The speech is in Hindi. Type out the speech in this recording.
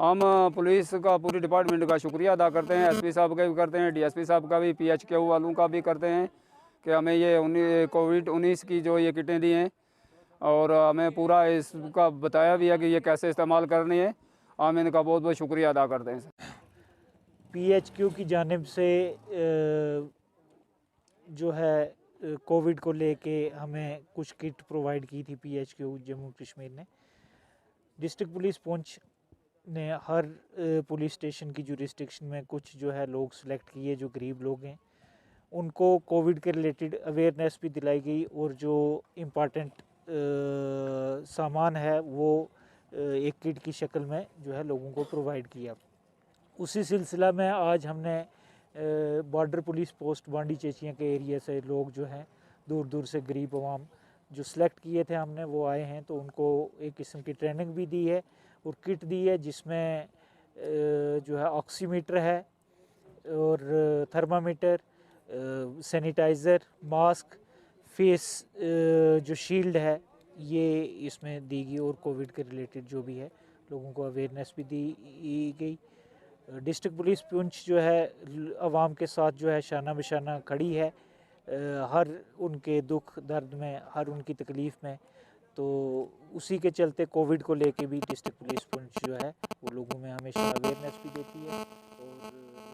हम पुलिस का पूरी डिपार्टमेंट का शुक्रिया अदा करते हैं, एसपी साहब का भी करते हैं, डीएसपी साहब का भी, पीएचक्यू वालों का भी करते हैं कि हमें ये कोविड-19 की जो ये किटें दी हैं और हमें पूरा इसका बताया भी है कि ये कैसे इस्तेमाल करनी है। हम इनका बहुत बहुत शुक्रिया अदा करते हैं। पीएचक्यू की जानिब से जो है कोविड को लेके हमें कुछ किट प्रोवाइड की थी पीएचक्यू जम्मू कश्मीर ने। डिस्ट्रिक्ट पुलिस पुंछ ने हर पुलिस स्टेशन की जुरिस्डिक्शन में कुछ जो है लोग सेलेक्ट किए जो गरीब लोग हैं, उनको कोविड के रिलेटेड अवेयरनेस भी दिलाई गई और जो इम्पॉर्टेंट सामान है वो एक किट की शक्ल में जो है लोगों को प्रोवाइड किया। उसी सिलसिला में आज हमने बॉर्डर पुलिस पोस्ट बांडी चेचियाँ के एरिया से लोग जो हैं दूर दूर से गरीब आवाम जो सिलेक्ट किए थे हमने वो आए हैं, तो उनको एक किस्म की ट्रेनिंग भी दी है और किट दी है जिसमें जो है ऑक्सीमीटर है और थर्मामीटर, सैनिटाइज़र, मास्क, फेस जो शील्ड है ये इसमें दी गई और कोविड के रिलेटेड जो भी है लोगों को अवेयरनेस भी दी गई। डिस्ट्रिक्ट पुलिस पुंछ जो है आवाम के साथ जो है शाना बिशाना खड़ी है हर उनके दुख दर्द में, हर उनकी तकलीफ़ में। तो उसी के चलते कोविड को लेके भी डिस्ट्रिक्ट पुलिस पुंछ जो है वो लोगों में हमेशा अवेयरनेस भी देती है और